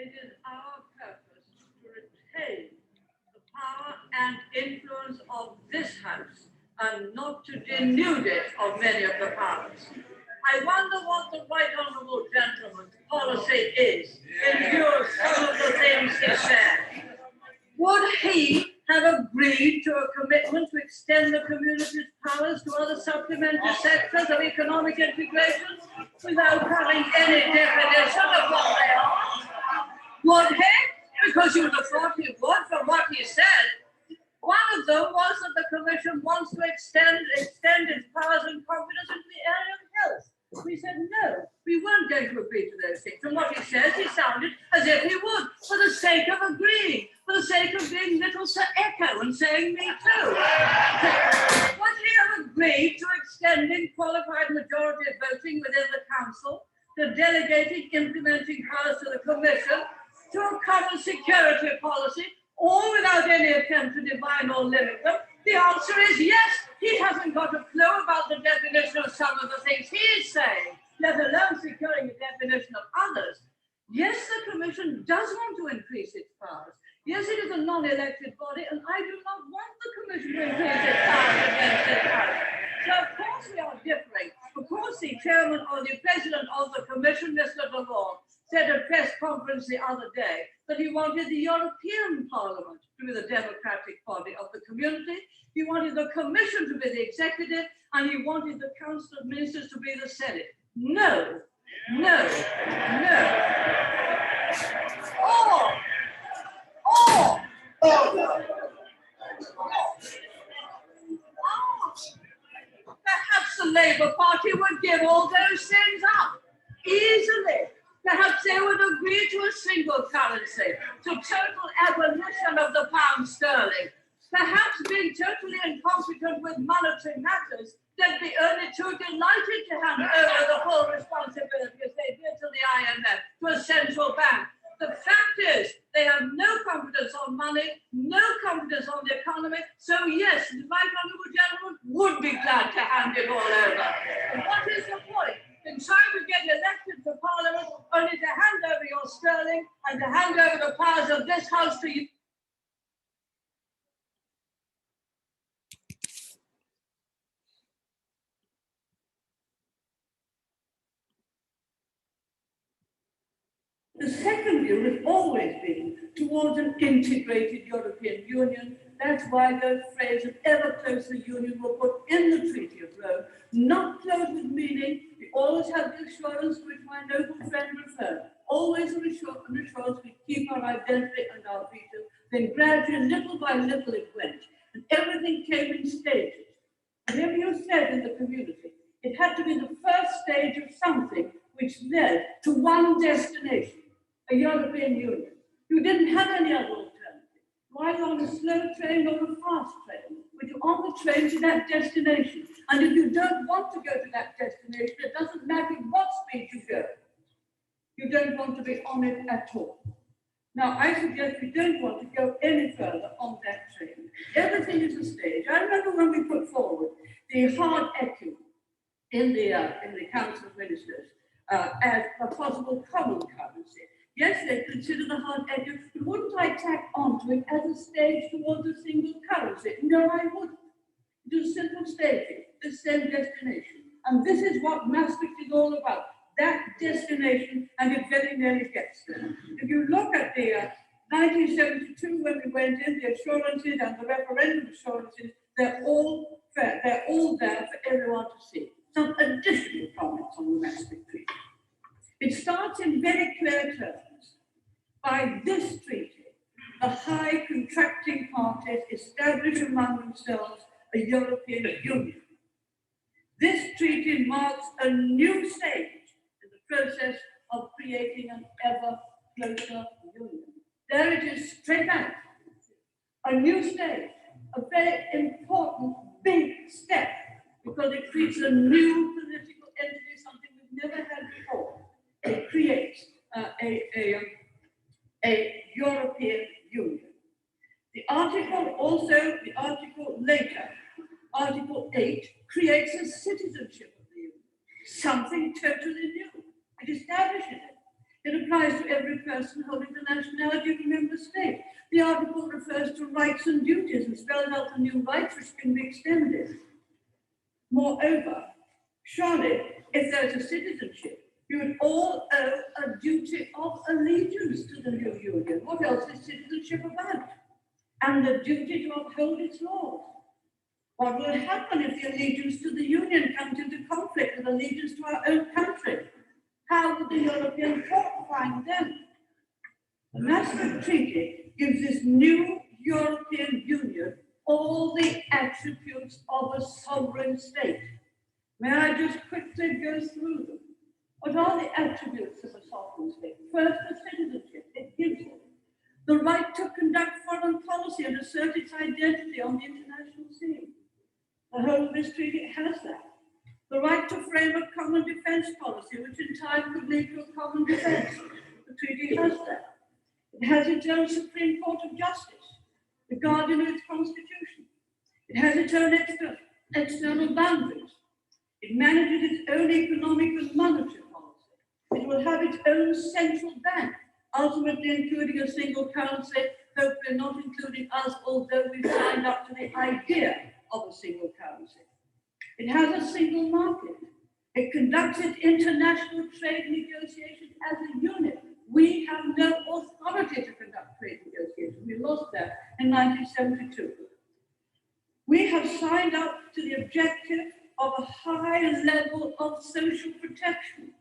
it is our purpose to retain the power and influence of this House and not to denude it of many of the powers. I wonder what the right honourable gentleman's policy is in view of some of the things he said. Would he have agreed to a commitment to extend the community's powers to other supplementary sectors of economic integration without having any definition of what they are? Would he? Because you would have thought he would from what he said. One of them was that the Commission wants to extend its powers and competence into the area of health. We said no, we weren't going to agree to those things. From what he says, he sounded as if he would, for the sake of agreeing, for the sake of being little Sir Echo and saying me too. Would he have agreed to extending qualified majority voting within the Council, to delegating implementing powers to the Commission, to a common security policy, all without any attempt to define or limit them? The answer is yes. He hasn't got a clue about the definition of some of the things he is saying, let alone securing the definition of others. Yes, the Commission does want to increase its powers. Yes, it is a non-elected body, and I do not want the Commission to increase its powers against its House. So, of course, we are differing. Of course, the chairman or the president of the Commission, Mr. DeLaw, said at a press conference the other day that he wanted the European Parliament to be the democratic body of the community. He wanted the Commission to be the executive, and he wanted the Council of Ministers to be the Senate. No, no, no. Perhaps the Labour Party would give all those things up easily. Perhaps they would agree to a single currency, to total abolition of the pound sterling. Perhaps being totally incompetent with monetary matters, they'd be only too delighted to hand over the full responsibility, as they did to the IMF, to a central bank. The fact is, they have no confidence on money, no confidence on the economy. So yes, the right honourable gentleman would be glad to hand it all over. And what is the point? In trying to get elected to Parliament, only to hand over your sterling and to hand over the powers of this House to you. The second view has always been towards an integrated European Union. That's why those phrases of ever closer union were put in the Treaty of Rome, not closed with meaning. We always have the assurance to which my noble friend referred. Always an assurance we keep our identity and our features. Then gradually, little by little, it went. And everything came in stages. And as you said in the community, it had to be the first stage of something which led to one destination, a European Union. You didn't have any other alternative. Either on a slow train or a fast train, but you're on the train to that destination. And if you don't want to go to that destination, it doesn't matter what speed you go. You don't want to be on it at all. Now, I suggest we don't want to go any further on that train. Everything is a stage. I remember when we put forward the hard echo in the Council of Ministers as a possible common currency. Yes, they consider the hard echo, but wouldn't I tack onto it as a stage towards a single currency? No, I wouldn't. It is simple stages, the same destination. And this is what Maastricht is all about, that destination, and it very nearly gets there. If you look at the 1972, when we went in, the assurances and the referendum assurances, they're all fair, they're all there for everyone to see. Some additional comments on the Maastricht Treaty. It starts in very clear terms. By this treaty, the high contracting parties establish among themselves a European Union. This treaty marks a new stage in the process of creating an ever closer union. There it is, straight out. A new stage, a very important big step, because it creates a new political entity, something we've never had before. It creates a European Union. The article later, Article 8, creates a citizenship of the Union, something totally new. It establishes it. It applies to every person holding the nationality of a member state. The article refers to rights and duties and spells out the new rights which can be extended. Moreover, surely, if there is a citizenship, you would all owe a duty of allegiance to the new union. What else is citizenship about? And the duty to uphold its laws. What will happen if the allegiance to the union comes into conflict with allegiance to our own country? How will the European Court find them? The Maastricht Treaty gives this new European Union all the attributes of a sovereign state. May I just quickly go through them? What are the attributes of a sovereign state? First, the citizenship. It gives it the right to conduct foreign policy and assert its identity on the international scene. The whole of this treaty has that. The right to frame a common defense policy, which in time could lead to a common defense. The treaty has that. It has its own Supreme Court of Justice, the guardian of its constitution. It has its own external boundaries. It manages its own economic and monetary policy. It will have its own central bank, ultimately including a single currency, hopefully not including us, although we've signed up to the idea of a single currency. It has a single market. It conducts its international trade negotiations as a unit. We have no authority to conduct trade negotiations. We lost that in 1972. We have signed up to the objective of a high level of social protection.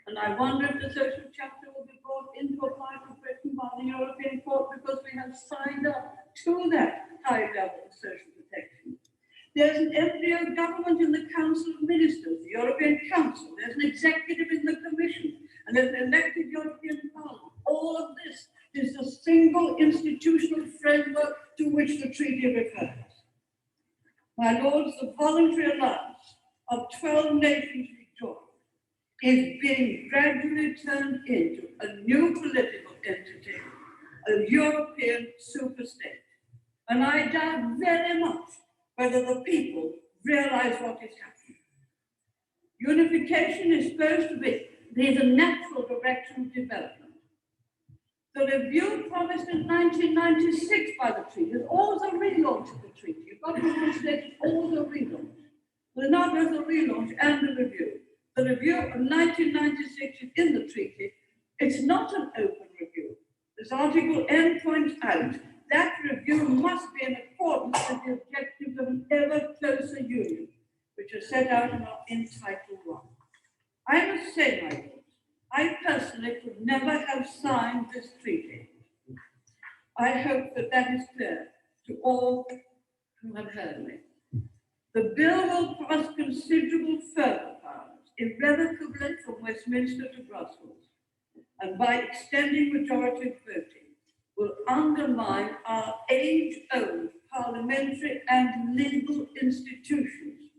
And I wonder if the social chapter will be brought into a final question by the European Court because we have signed up to that high level of social protection. There's an embryo government in the Council of Ministers, the European Council. There's an executive in the Commission, and there's an elected European Parliament. All of this is the single institutional framework to which the treaty refers. My lords, the voluntary alliance of 12 nations joined is being gradually turned into a new political entity, a European superstate. And I doubt very much whether the people realize what is happening. Unification is supposed to be the natural direction of development. The review promised in 1996 by the treaty is always a relaunch of the treaty. You've got to understand it's always a relaunch. There's not both a relaunch and a review. The review of 1996 is in the treaty. It's not an open review. As Article N points out, that review must be in accordance with the objectives of an ever closer union, which are set out in Title 1. I must say, my lords, I personally could never have signed this treaty. I hope that that is clear to all who have heard me. The bill will pass considerable further powers, irrevocably from Westminster to Brussels, and by extending majority voting, will undermine our age-old parliamentary and legal institutions,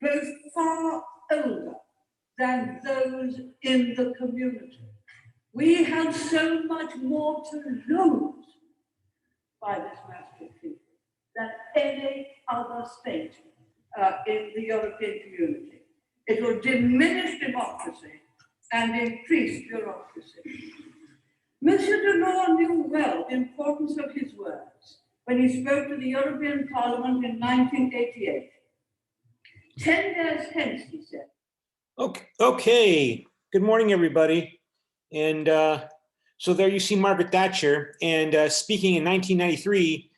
both far older than those in the community. We have so much more to lose by this Maastricht Treaty than any other state in the European community. It will diminish democracy and increase bureaucracy. Monsieur Delors knew well the importance of his words when he spoke to the European Parliament in 1988. 10 years hence, he said. Okay. Good morning, everybody. And so there you see Margaret Thatcher. And speaking in 1993,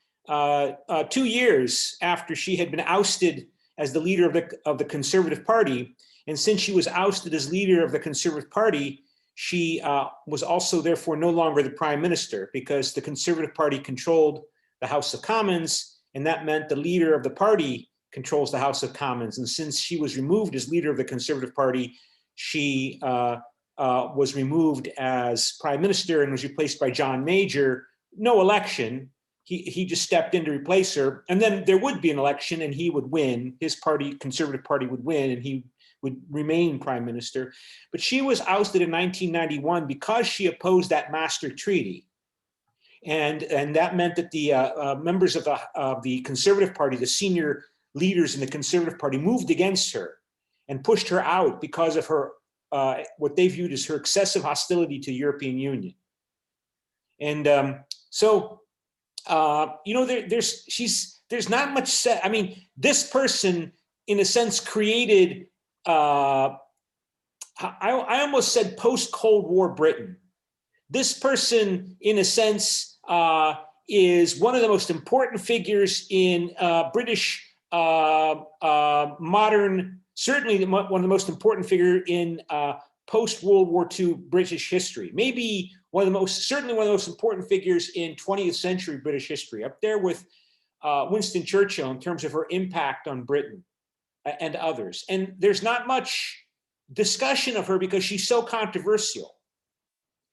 2 years after she had been ousted as the leader of the Conservative Party. And since she was ousted as leader of the Conservative Party, she was also therefore no longer the prime minister because the Conservative Party controlled the House of Commons, and that meant the leader of the party controls the House of Commons. And since she was removed as leader of the Conservative Party, she was removed as prime minister and was replaced by John Major. No election. He just stepped in to replace her. And then there would be an election and he would win. His party, Conservative Party, would win and he would remain prime minister. But she was ousted in 1991 because she opposed that Maastricht Treaty. And that meant that the members of the Conservative Party, the senior leaders in the Conservative Party, moved against her and pushed her out because of her, what they viewed as her excessive hostility to the European Union. And you know, there's not much said. I mean, this person, in a sense, created, I almost said post-Cold War Britain. This person, in a sense, is one of the most important figures in British modern, certainly one of the most important figure in post-World War II British history. Maybe certainly one of the most important figures in 20th century British history, up there with Winston Churchill in terms of her impact on Britain and others. And there's not much discussion of her because she's so controversial.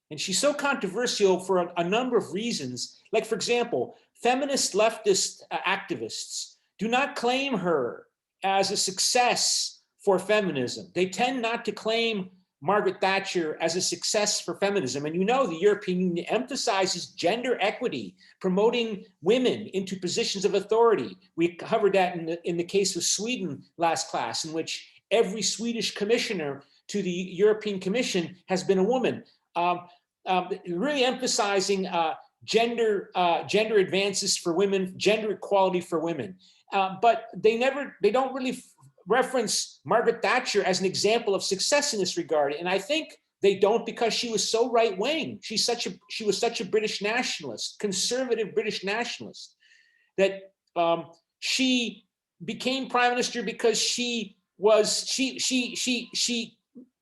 And she's so controversial for a number of reasons. Like, for example, feminist leftist activists do not claim her as a success for feminism. They tend not to claim Margaret Thatcher as a success for feminism. And you know, the European Union emphasizes gender equity, promoting women into positions of authority. We covered that in the case of Sweden last class, in which every Swedish commissioner to the European Commission has been a woman. Really emphasizing gender advances for women, gender equality for women. But they don't really reference Margaret Thatcher as an example of success in this regard. And I think they don't because she was so right-wing. She was such a British nationalist, conservative British nationalist, that she became prime minister because she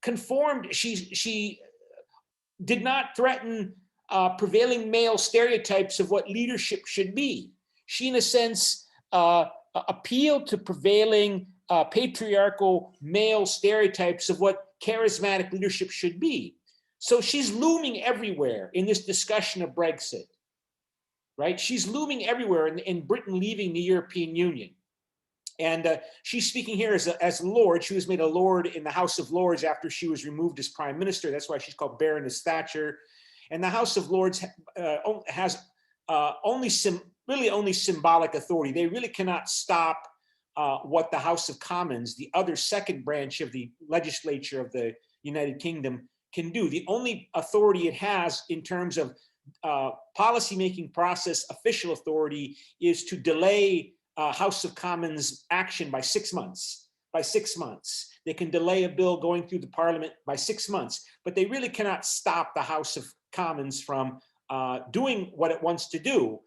conformed, she did not threaten prevailing male stereotypes of what leadership should be. She, in a sense, appealed to prevailing patriarchal male stereotypes of what charismatic leadership should be. So she's looming everywhere in this discussion of Brexit, right? She's looming everywhere in Britain leaving the European Union. And she's speaking here as Lord. She was made a Lord in the House of Lords after she was removed as Prime Minister. That's why she's called Baroness Thatcher. And the House of Lords has only symbolic authority. They really cannot stop what the House of Commons, the other second branch of the legislature of the United Kingdom, can do. The only authority it has in terms of policymaking process, official authority, is to delay House of Commons action by 6 months. By 6 months. They can delay a bill going through the Parliament by 6 months, but they really cannot stop the House of Commons from doing what it wants to do.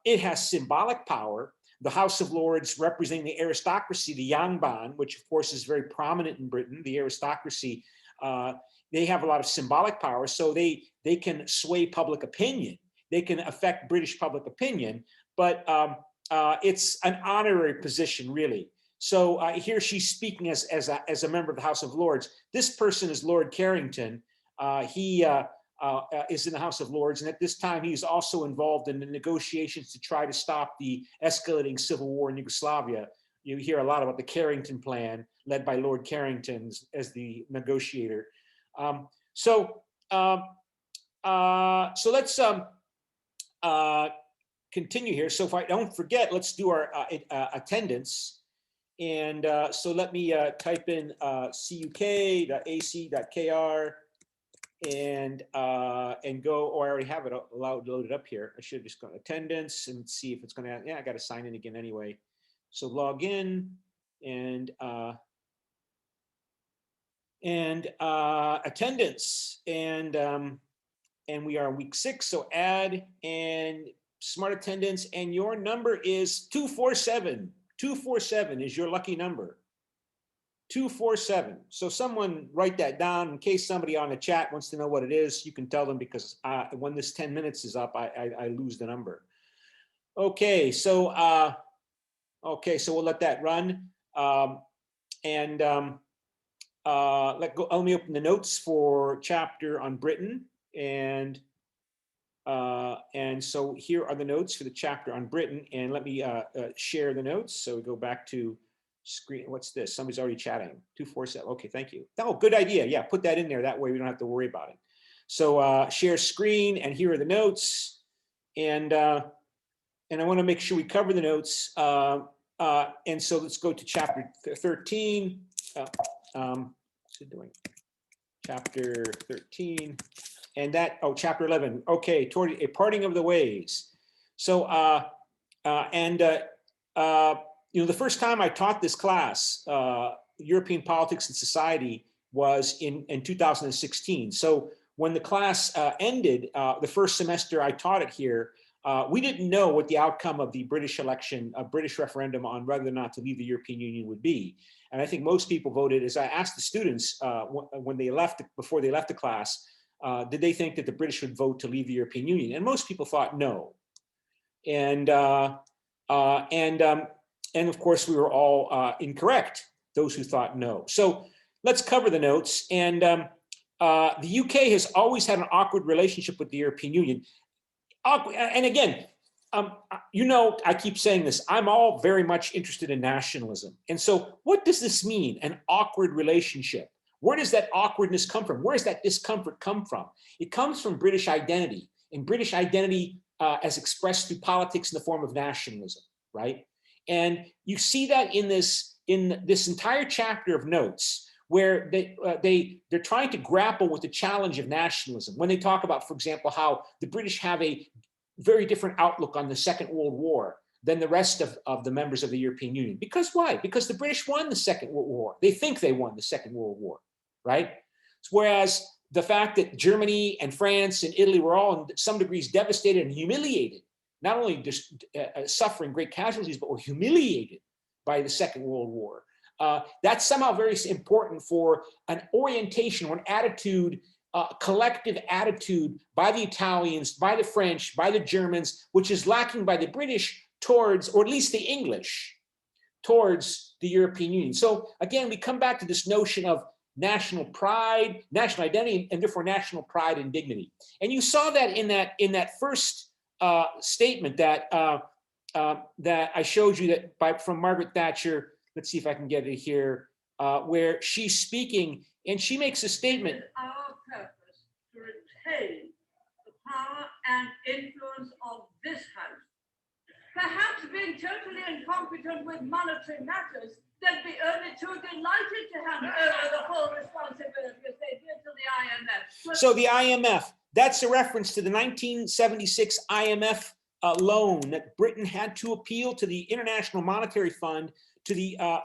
It has symbolic power. The House of Lords representing the aristocracy, the Yangban, which of course is very prominent in Britain, the aristocracy, they have a lot of symbolic power, so they can sway public opinion. They can affect British public opinion, but it's an honorary position, really. So here she's speaking as a member of the House of Lords. This person is Lord Carrington. He is in the House of Lords, and at this time he's also involved in the negotiations to try to stop the escalating civil war in Yugoslavia. You hear a lot about the Carrington Plan, led by Lord Carrington as the negotiator. So let's continue here. So if I don't forget, let's do our attendance. And so let me type in cuk.ac.kr and go. Oh, I already have it loaded up here. I should have just gone attendance and see if it's going to. Yeah, I got to sign in again anyway. So log in and attendance, and we are on week 6. So add and smart attendance, and your number is 247. 247 is your lucky number. 247. So someone write that down in case somebody on the chat wants to know what it is. You can tell them, because when this 10 minutes is up, I lose the number. Okay, so we'll let that run. Let me open the notes for chapter on Britain, and so here are the notes for the chapter on Britain, and let me share the notes. So we go back to screen. What's this? Somebody's already chatting. 247. Okay, thank you. Oh, good idea. Yeah, put that in there. That way we don't have to worry about it. So share screen, and here are the notes, and I want to make sure we cover the notes. And so let's go to chapter 13. What's it doing? Chapter 13. And that, oh, chapter 11. Okay, toward a parting of the ways. So, you know, the first time I taught this class, European Politics and Society, was in 2016. So when the class ended, the first semester I taught it here, we didn't know what the outcome of the British election, a British referendum on whether or not to leave the European Union would be. And I think most people voted, as I asked the students when they left, before they left the class, did they think that the British would vote to leave the European Union? And most people thought no. And of course, we were all incorrect, those who thought no. So let's cover the notes. And the UK has always had an awkward relationship with the European Union. And again, you know, I keep saying this, I'm all very much interested in nationalism. And so what does this mean, an awkward relationship? Where does that awkwardness come from? Where does that discomfort come from? It comes from British identity, and British identity as expressed through politics in the form of nationalism, right? And you see that in this entire chapter of notes, where they're trying to grapple with the challenge of nationalism. When they talk about, for example, how the British have a very different outlook on the Second World War than the rest of the members of the European Union. Because why? Because the British won the Second World War. They think they won the Second World War, right? Whereas the fact that Germany and France and Italy were all in some degrees devastated and humiliated, not only just suffering great casualties, but were humiliated by the Second World War. That's somehow very important for an orientation or an attitude, collective attitude by the Italians, by the French, by the Germans, which is lacking by the British towards, or at least the English, towards the European Union. So again, we come back to this notion of national pride, national identity, and therefore national pride and dignity. And you saw that in that first statement that that I showed you from Margaret Thatcher. Let's see if I can get it here, where she's speaking and she makes a statement. Our purpose to retain the power and influence of this House. Perhaps being totally incompetent with monetary matters, they'd be only too delighted to hand over the full responsibility as they did to the IMF. So the IMF, that's a reference to the 1976 IMF loan that Britain had to appeal to the International Monetary Fund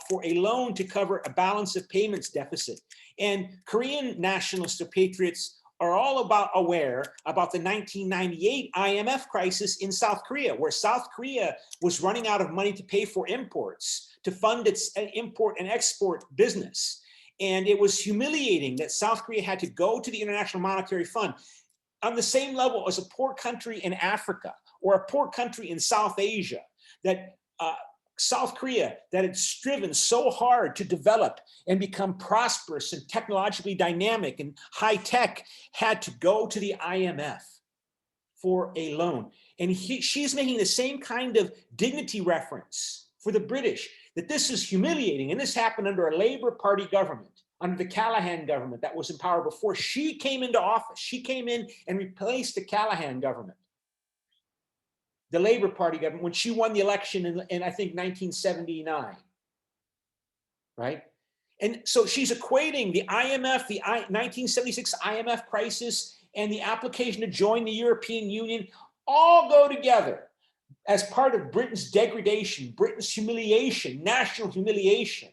for a loan to cover a balance of payments deficit. And Korean nationalists or patriots are all aware about the 1998 IMF crisis in South Korea, where South Korea was running out of money to pay for imports, to fund its import and export business. And it was humiliating that South Korea had to go to the International Monetary Fund on the same level as a poor country in Africa or a poor country in South Asia, that South Korea, that had striven so hard to develop and become prosperous and technologically dynamic and high tech, had to go to the IMF for a loan. And she's making the same kind of dignity reference for the British, that this is humiliating. And this happened under a Labour Party government, under the Callaghan government that was in power before she came into office. She came in and replaced the Callaghan government, the Labour Party government, when she won the election in I think 1979, right? And so she's equating the IMF, the 1976 IMF crisis, and the application to join the European Union all go together as part of Britain's degradation, Britain's humiliation, national humiliation,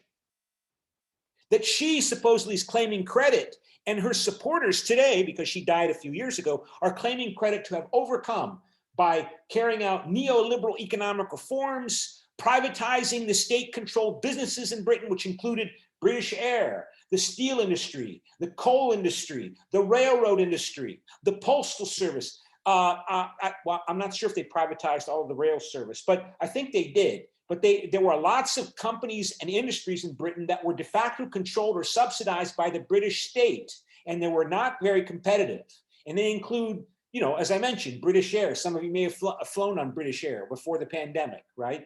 that she supposedly is claiming credit, and her supporters today, because she died a few years ago, are claiming credit to have overcome by carrying out neoliberal economic reforms, privatizing the state-controlled businesses in Britain, which included British Air, the steel industry, the coal industry, the railroad industry, the postal service. Well, I'm not sure if they privatized all of the rail service, but I think they did. But there were lots of companies and industries in Britain that were de facto controlled or subsidized by the British state, and they were not very competitive. And they include, you know, as I mentioned, British Air. Some of you may have flown on British Air before the pandemic, right?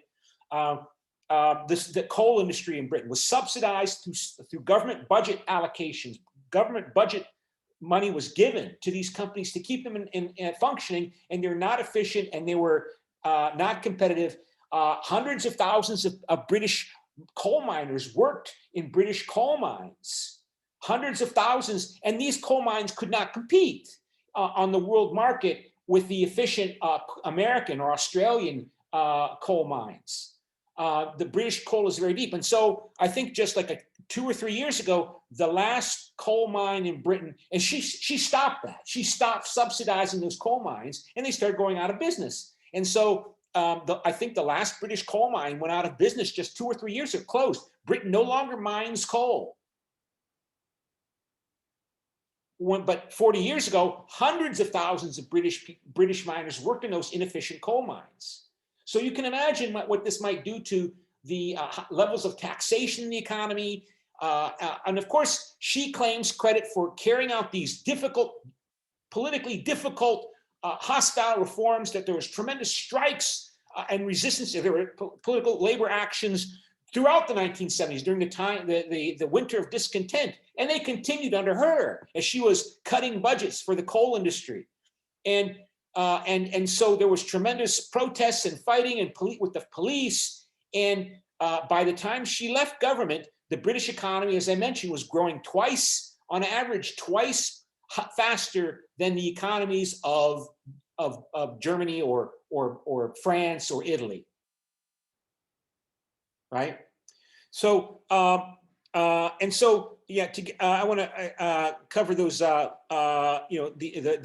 The coal industry in Britain was subsidized through government budget allocations. Government budget money was given to these companies to keep them in functioning, and they're not efficient, and they were not competitive. Hundreds of thousands of British coal miners worked in British coal mines, hundreds of thousands, and these coal mines could not compete on the world market with the efficient American or Australian coal mines. The British coal is very deep. And so I think just like 2 or 3 years ago, the last coal mine in Britain, and she stopped that. She stopped subsidizing those coal mines and they started going out of business. And so I think the last British coal mine went out of business just 2 or 3 years ago, closed. Britain no longer mines coal. But 40 years ago, hundreds of thousands of British miners worked in those inefficient coal mines. So you can imagine what this might do to the levels of taxation in the economy. And of course, she claims credit for carrying out these politically difficult, hostile reforms, that there was tremendous strikes and resistance. There were political labor actions throughout the 1970s during the time, the winter of discontent. And they continued under her as she was cutting budgets for the coal industry. And so there was tremendous protests and fighting and with the police. And by the time she left government, the British economy, as I mentioned, was growing on average, twice faster than the economies of Germany or France or Italy. Right? So and so yeah, I want to cover those the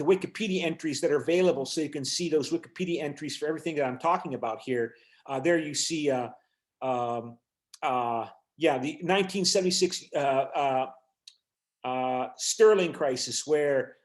Wikipedia entries that are available, so you can see those Wikipedia entries for everything that I'm talking about here. There you see the 1976 sterling crisis, where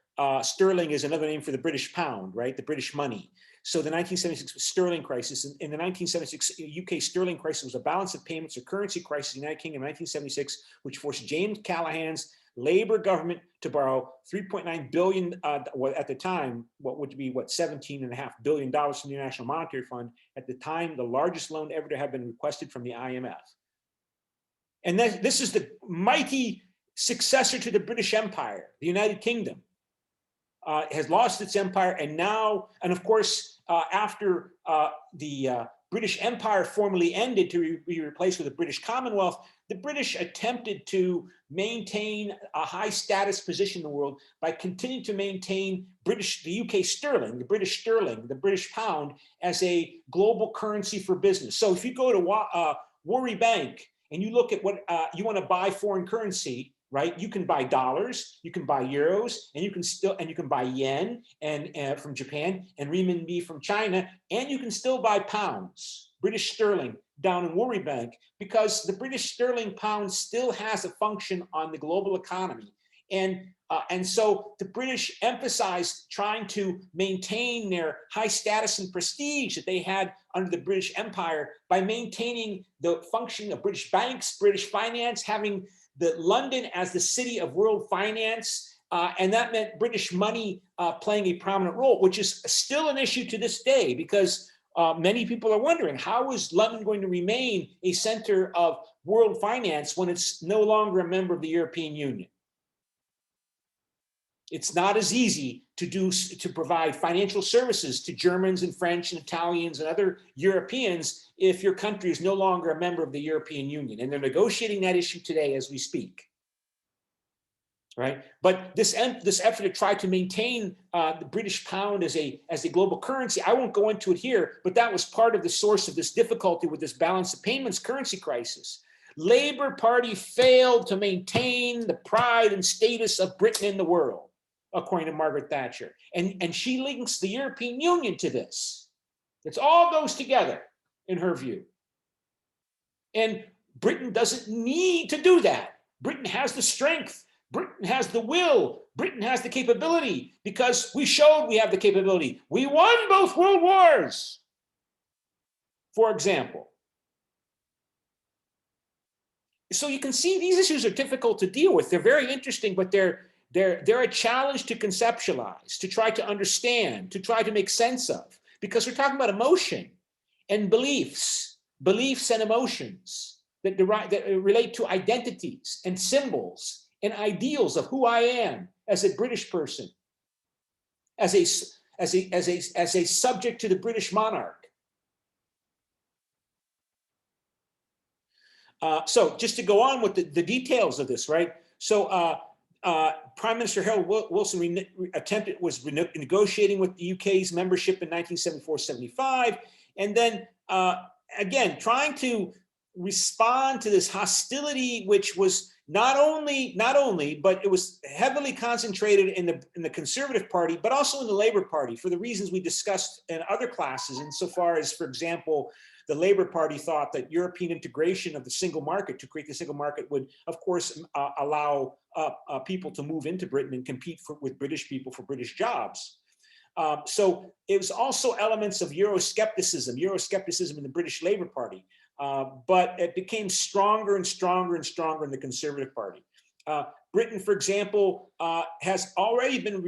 sterling is another name for the British pound, right? The British money. So the 1976 sterling crisis, in the 1976 UK sterling crisis, was a balance of payments or currency crisis in the United Kingdom in 1976, which forced James Callaghan's Labour government to borrow 3.9 billion, at the time, what would be $17.5 billion from the International Monetary Fund, at the time the largest loan ever to have been requested from the IMF. And this is the mighty successor to the British Empire, the United Kingdom. Has lost its empire, and now, and of course, after the British Empire formally ended to be replaced with the British Commonwealth, the British attempted to maintain a high status position in the world by continuing to maintain the UK sterling, the British sterling, the British pound, as a global currency for business. So if you go to Worry Bank and you look at what you want to buy foreign currency, right? You can buy dollars, you can buy euros, and you can buy yen and from Japan, and renminbi from China, and you can still buy pounds, British sterling, down in Worry Bank, because the British sterling pound still has a function on the global economy. And so the British emphasized trying to maintain their high status and prestige that they had under the British Empire by maintaining the function of British banks, British finance, having London as the city of world finance, and that meant British money playing a prominent role, which is still an issue to this day, because many people are wondering, how is London going to remain a center of world finance when it's no longer a member of the European Union? It's not as easy to provide financial services to Germans and French and Italians and other Europeans if your country is no longer a member of the European Union. And they're negotiating that issue today as we speak. Right? But this effort to try to maintain the British pound as a global currency, I won't go into it here, but that was part of the source of this difficulty with this balance of payments currency crisis. Labour Party failed to maintain the pride and status of Britain in the world, according to Margaret Thatcher. And she links the European Union to this. It all goes together, in her view. And Britain doesn't need to do that. Britain has the strength. Britain has the will. Britain has the capability, because we showed we have the capability. We won both world wars, for example. So you can see these issues are difficult to deal with. They're very interesting, but they're a challenge to conceptualize, to try to understand, to try to make sense of, because we're talking about emotion and beliefs and emotions that relate to identities and symbols and ideals of who I am as a British person, as a subject to the British monarch. So just to go on with the details of this, right? So Prime Minister Harold Wilson was negotiating with the UK's membership in 1974-75, and then again trying to respond to this hostility, which was not only, but it was heavily concentrated in the Conservative Party, but also in the Labour Party for the reasons we discussed in other classes. Insofar as, for example, the Labour Party thought that European integration of the single market to create the single market would, of course, allow people to move into Britain and compete with British people for British jobs. So it was also elements of Euroscepticism in the British Labour Party. But it became stronger and stronger and stronger in the Conservative Party. Britain, for example, has already been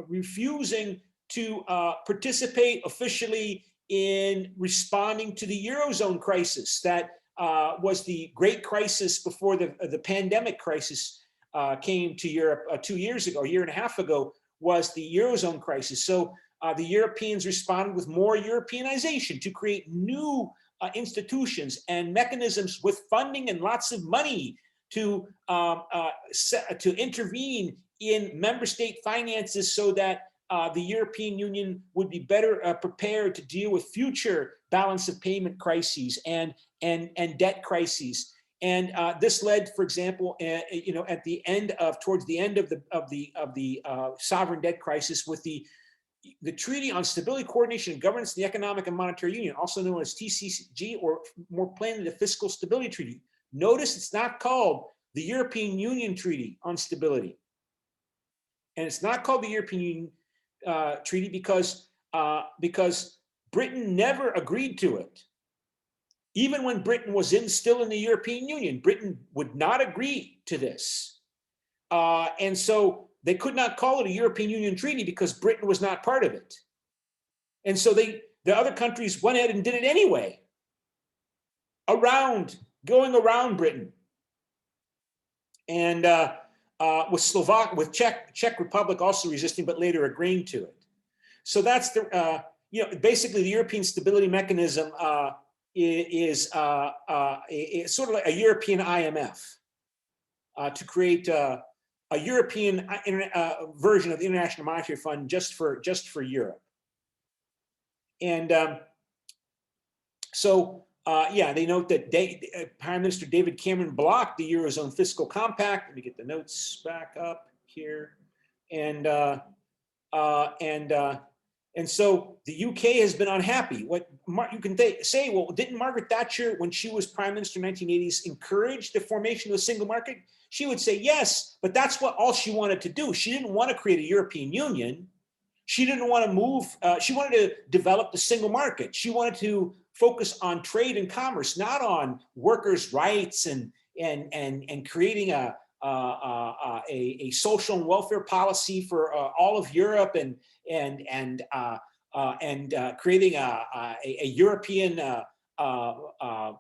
refusing to participate officially in responding to the Eurozone crisis that was the great crisis before the pandemic crisis came to Europe 2 years ago, a year and a half ago, was the Eurozone crisis. So the Europeans responded with more Europeanization to create new institutions and mechanisms with funding and lots of money to intervene in member state finances so that the European Union would be better prepared to deal with future balance of payment crises and debt crises. And this led, for example, towards the end of the sovereign debt crisis with the Treaty on Stability, Coordination, and Governance of the Economic and Monetary Union, also known as TCG, or more plainly, the Fiscal Stability Treaty. Notice it's not called the European Union Treaty on Stability. And it's not called the European Union Treaty because Britain never agreed to it. Even when Britain was still in the European Union, Britain would not agree to this. And so they could not call it a European Union treaty because Britain was not part of it. And so the other countries went ahead and did it anyway, going around Britain. And with Czech Republic also resisting, but later agreeing to it. So that's basically the European Stability Mechanism is sort of like a European IMF to create a European version of the International Monetary Fund just for Europe. And they note that Prime Minister David Cameron blocked the Eurozone fiscal compact. Let me get the notes back up here. And so the UK has been unhappy. What you can say, well, didn't Margaret Thatcher, when she was Prime Minister in the 1980s, encourage the formation of the single market? She would say yes, but that's all she wanted to do. She didn't want to create a European Union. She didn't want to move. She wanted to develop the single market. She wanted to focus on trade and commerce, not on workers' rights and creating a social and welfare policy for all of Europe and creating a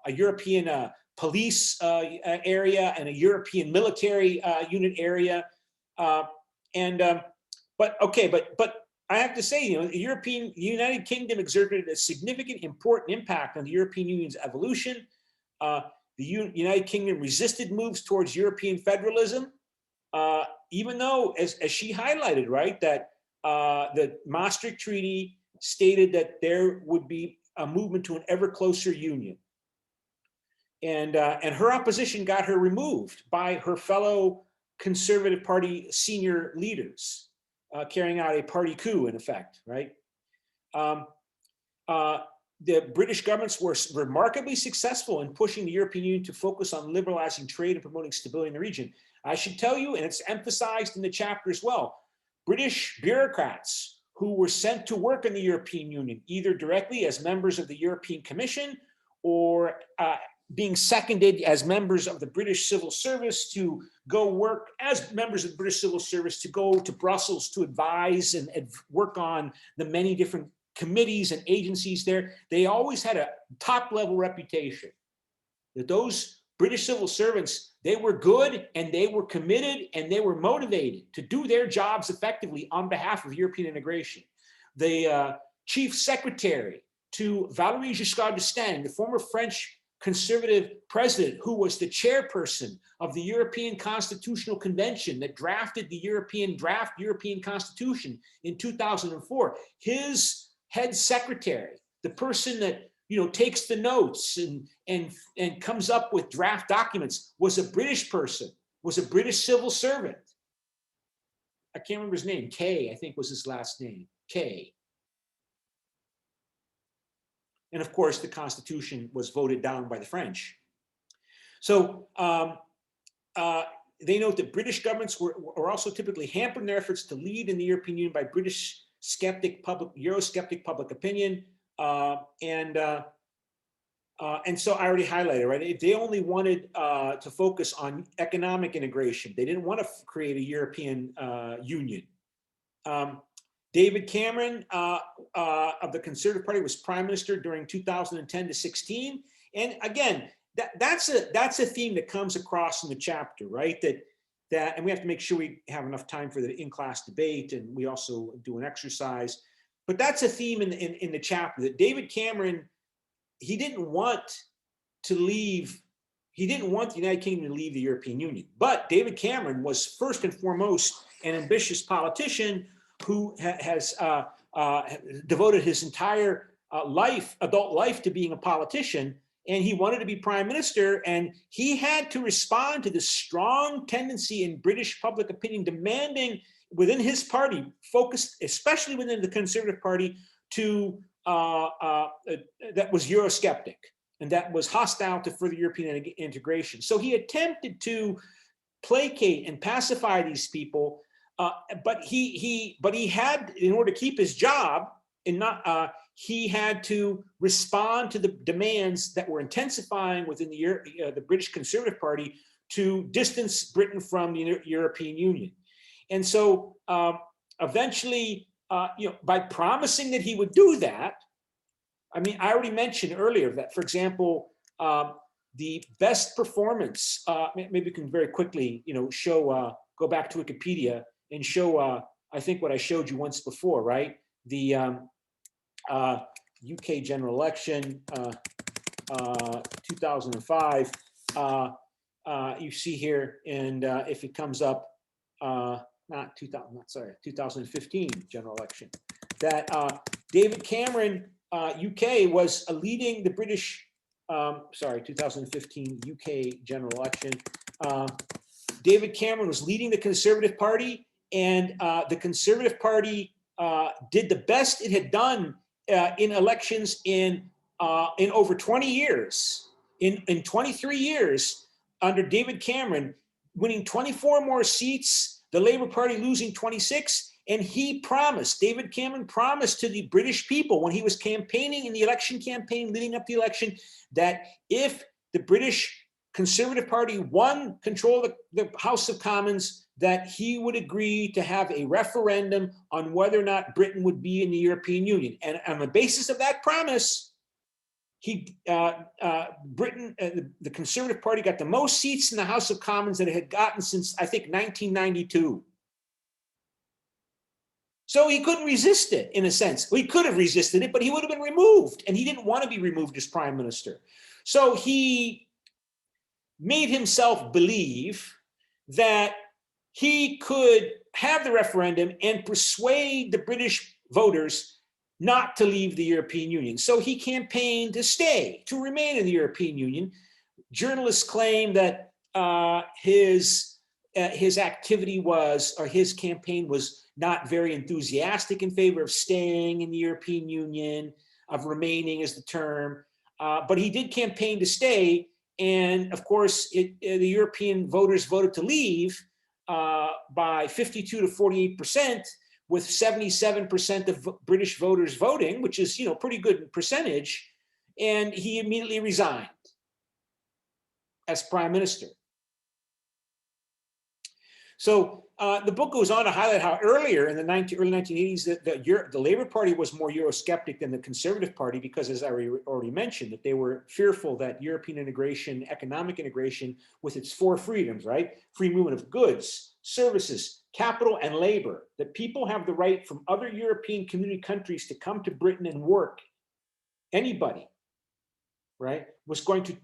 European police area and a European military unit area. But I have to say, the United Kingdom exerted a significant, important impact on the European Union's evolution. The United Kingdom resisted moves towards European federalism, even though, as she highlighted, right, that the Maastricht Treaty stated that there would be a movement to an ever closer union. And her opposition got her removed by her fellow Conservative Party senior leaders, carrying out a party coup, in effect, right? The British governments were remarkably successful in pushing the European Union to focus on liberalizing trade and promoting stability in the region. I should tell you, and it's emphasized in the chapter as well, British bureaucrats who were sent to work in the European Union, either directly as members of the European Commission or being seconded as members of the British Civil Service to go work as members of the British Civil Service to go to Brussels to advise and work on the many different committees and agencies there. They always had a top level reputation. That those British civil servants, they were good and they were committed and they were motivated to do their jobs effectively on behalf of European integration. The chief secretary to Valéry Giscard d'Estaing, the former French conservative president who was the chairperson of the European Constitutional Convention that drafted the European Constitution in 2004. His head secretary, the person that takes the notes and comes up with draft documents, was a British person, was a British civil servant. I can't remember his name. Kay, I think was his last name. Kay. And of course, the Constitution was voted down by the French. So they note that British governments were also typically hampered in their efforts to lead in the European Union by British Eurosceptic public opinion. And so I already highlighted, right? If they only wanted to focus on economic integration, they didn't want to create a European Union. David Cameron of the Conservative Party was prime minister during 2010 to 16. And again, that's a theme that comes across in the chapter, right? And we have to make sure we have enough time for the in-class debate, and we also do an exercise. But that's a theme in the chapter, that David Cameron, he didn't want to leave. He didn't want the United Kingdom to leave the European Union. But David Cameron was first and foremost an ambitious politician who has devoted his entire adult life to being a politician, and he wanted to be prime minister, and he had to respond to this strong tendency in British public opinion demanding within his party, focused especially within the Conservative Party, that was Eurosceptic and that was hostile to further European integration. So he attempted to placate and pacify these people. But he had, in order to keep his job, he had to respond to the demands that were intensifying within the British Conservative Party to distance Britain from the European Union. And so eventually, by promising that he would do that, I mean, I already mentioned earlier that, for example, the best performance, maybe we can very quickly, show, go back to Wikipedia and show, I think what I showed you once before, right? The UK general election, 2005. You see here, and if it comes up, 2015 general election, that David Cameron, UK, was leading the British, 2015 UK general election. David Cameron was leading the Conservative Party, and the Conservative Party did the best it had done in elections in over 20 years. In 23 years under David Cameron, winning 24 more seats, the Labour Party losing 26. And David Cameron promised to the British people when he was campaigning in the election campaign leading up to the election, that if the British Conservative Party won control of the House of Commons, that he would agree to have a referendum on whether or not Britain would be in the European Union. And on the basis of that promise, the Conservative Party got the most seats in the House of Commons that it had gotten since, I think, 1992. So he couldn't resist it, in a sense. Well, he could have resisted it, but he would have been removed, and he didn't want to be removed as prime minister. So he made himself believe that he could have the referendum and persuade the British voters not to leave the European Union. So he campaigned to stay, to remain in the European Union. Journalists claim that his activity was, or his campaign was, not very enthusiastic in favor of staying in the European Union, of remaining is the term, but he did campaign to stay. And of course, the European voters voted to leave by 52 to 48%, with 77% of British voters voting, which is, pretty good percentage. And he immediately resigned as prime minister. So the book goes on to highlight how earlier in the early 1980s, the Labour Party was more Eurosceptic than the Conservative Party, because, as I already mentioned, that they were fearful that European integration, economic integration, with its four freedoms, right? Free movement of goods, services, capital, and labor, that people have the right from other European community countries to come to Britain and work. Anybody, right, was going to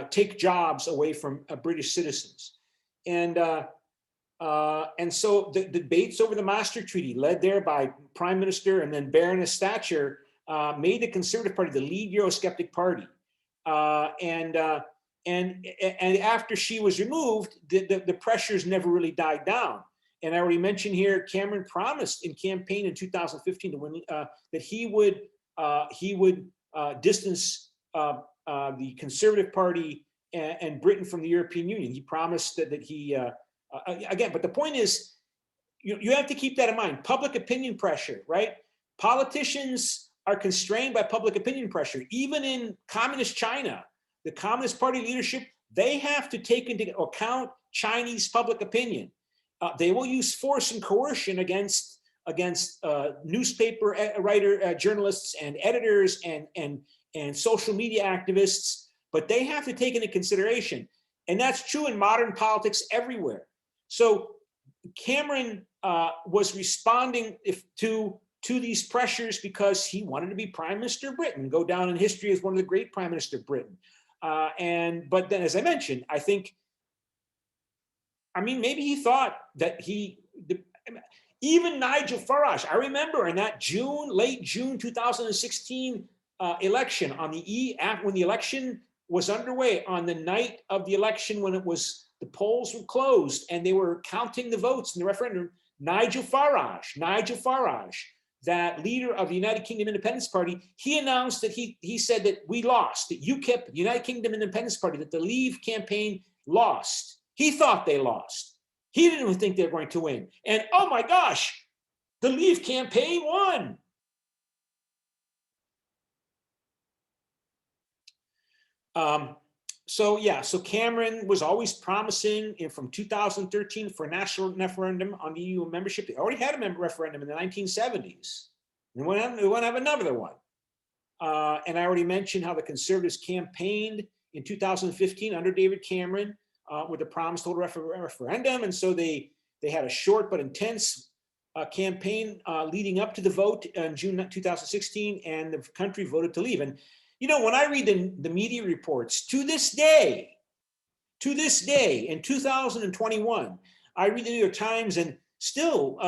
take jobs away from British citizens. And so the debates over the Maastricht Treaty, led there by Prime Minister and then Baroness Thatcher, made the Conservative Party the lead Eurosceptic party. And after she was removed, the pressures never really died down. And I already mentioned here, Cameron promised in campaign in 2015 to win, that he would distance the Conservative Party and Britain from the European Union. He promised that he, again, but the point is, you have to keep that in mind. Public opinion pressure, right? Politicians are constrained by public opinion pressure. Even in communist China, the Communist Party leadership, they have to take into account Chinese public opinion. They will use force and coercion against newspaper journalists and editors and social media activists, but they have to take into consideration. And that's true in modern politics everywhere. So Cameron was responding to these pressures because he wanted to be Prime Minister of Britain, go down in history as one of the great Prime Ministers of Britain. But then, as I mentioned, maybe he thought that even Nigel Farage, I remember in that late June 2016 election, when the election was underway, on the night of the election, when the polls were closed and they were counting the votes in the referendum, Nigel Farage, that leader of the United Kingdom Independence Party, he announced that he said that we lost, that UKIP, United Kingdom Independence Party, that the Leave campaign lost. He thought they lost. He didn't think they were going to win. And oh my gosh, the Leave campaign won. So Cameron was always promising from 2013 for a national referendum on the EU membership. They already had a referendum in the 1970s. They want to have another one. And I already mentioned how the Conservatives campaigned in 2015 under David Cameron with a promise to hold a referendum. And so they had a short but intense campaign leading up to the vote in June 2016, and the country voted to leave. And when I read the media reports to this day, in 2021, I read the New York Times, and still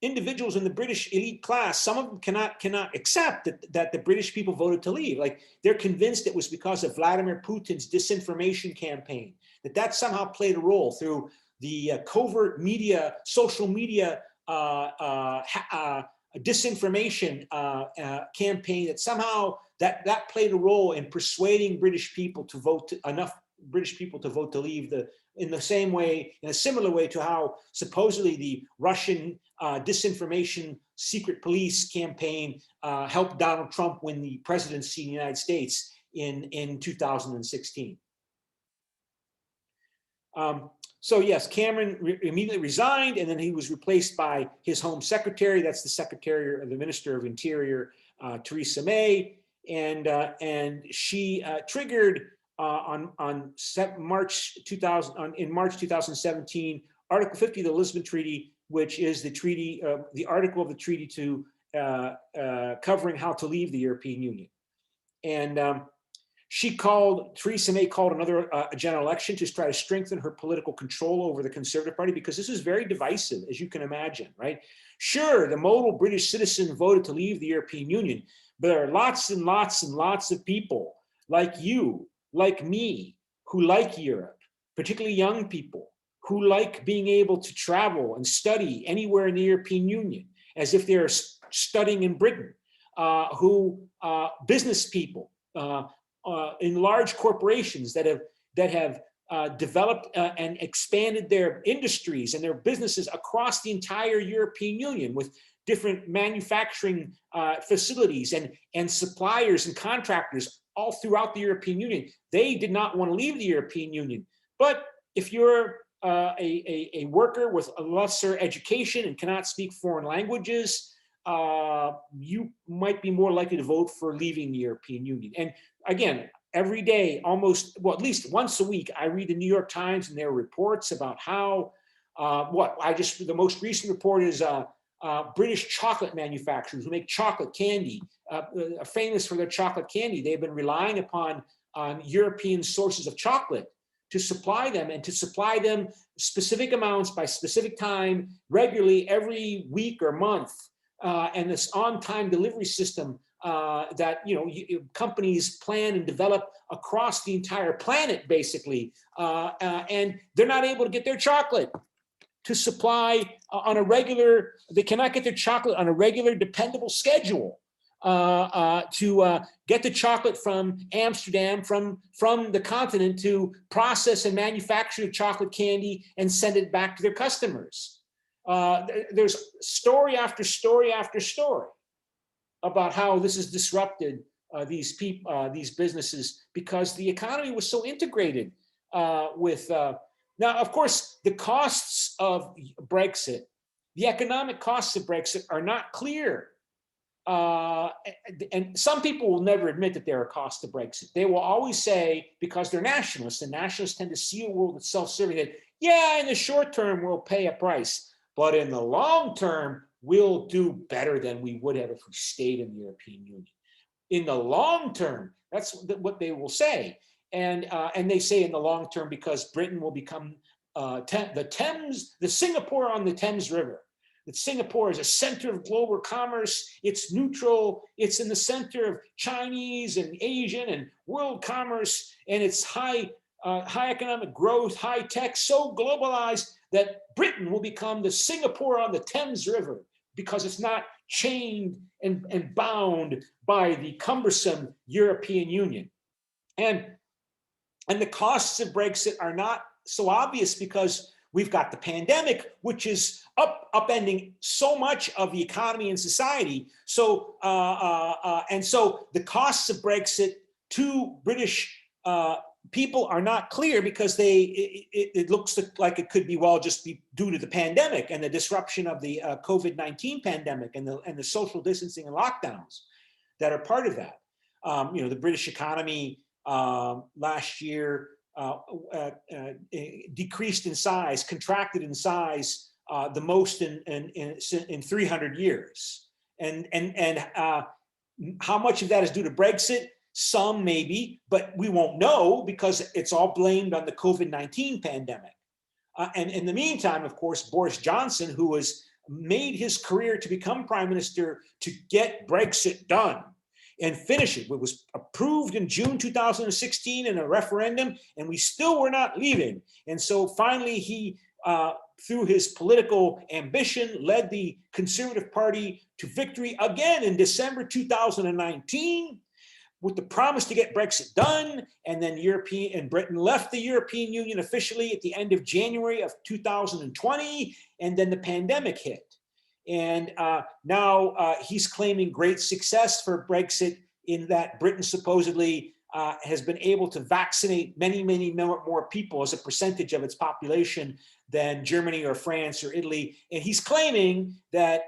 individuals in the British elite class, some of them cannot accept that the British people voted to leave. Like, they're convinced it was because of Vladimir Putin's disinformation campaign, that somehow played a role through the covert media, social media disinformation campaign, that somehow that played a role in persuading British people to vote, enough British people to vote to leave, in a similar way to how supposedly the Russian disinformation secret police campaign helped Donald Trump win the presidency in the United States in 2016. So yes, Cameron immediately resigned, and then he was replaced by his Home Secretary. That's the Secretary of the Minister of Interior, Theresa May, and she triggered in March 2017 Article 50 of the Lisbon Treaty, which is the article of the treaty to covering how to leave the European Union, and. Theresa May called another general election to try to strengthen her political control over the Conservative Party, because this is very divisive, as you can imagine, right? Sure, the modal British citizen voted to leave the European Union, but there are lots and lots and lots of people like you, like me, who like Europe, particularly young people, who like being able to travel and study anywhere in the European Union, as if they're studying in Britain, business people, in large corporations that have developed and expanded their industries and their businesses across the entire European Union, with different manufacturing facilities and suppliers and contractors all throughout the European Union. They did not want to leave the European Union. But if you're a worker with a lesser education and cannot speak foreign languages, you might be more likely to vote for leaving the European Union. And again, every day, at least once a week, I read the New York Times, and there are reports about how, the most recent report is British chocolate manufacturers who make chocolate candy, are famous for their chocolate candy. They've been relying upon on European sources of chocolate to supply them, and to supply them specific amounts by specific time, regularly every week or month. And this on-time delivery system that companies plan and develop across the entire planet, basically, and they're not able to get their chocolate to supply on a regular. They cannot get their chocolate on a regular, dependable schedule to get the chocolate from Amsterdam, from the continent, to process and manufacture the chocolate candy and send it back to their customers. There's story after story after story about how this has disrupted these businesses, because the economy was so integrated with. Now, of course, the costs of Brexit, the economic costs of Brexit, are not clear. And some people will never admit that there are costs to Brexit. They will always say, because they're nationalists, and nationalists tend to see a world that's self-serving, that, yeah, in the short term, we'll pay a price, but in the long term, we'll do better than we would have if we stayed in the European Union. In the long term, that's what they will say. And they say in the long term because Britain will become the Singapore on the Thames River. That Singapore is a center of global commerce. It's neutral. It's in the center of Chinese and Asian and world commerce, and it's high economic growth, high tech, so globalized that Britain will become the Singapore on the Thames River, because it's not chained and bound by the cumbersome European Union. And the costs of Brexit are not so obvious because we've got the pandemic, which is upending so much of the economy and society. So and so the costs of Brexit to British people are not clear, because it looks like it could be, well, just be due to the pandemic and the disruption of the COVID-19 pandemic and the social distancing and lockdowns that are part of that. The British economy last year decreased in size, contracted in size the most in 300 years. And how much of that is due to Brexit? Some maybe, but we won't know, because it's all blamed on the COVID-19 pandemic. And in the meantime, of course, Boris Johnson, who has made his career to become prime minister to get Brexit done and finish it. It was approved in June 2016 in a referendum, and we still were not leaving. And so finally he, through his political ambition, led the Conservative Party to victory again in December 2019 with the promise to get Brexit done. And then Britain left the European Union officially at the end of January of 2020, and then the pandemic hit. And now he's claiming great success for Brexit, in that Britain supposedly has been able to vaccinate many, many more people as a percentage of its population than Germany or France or Italy. And he's claiming that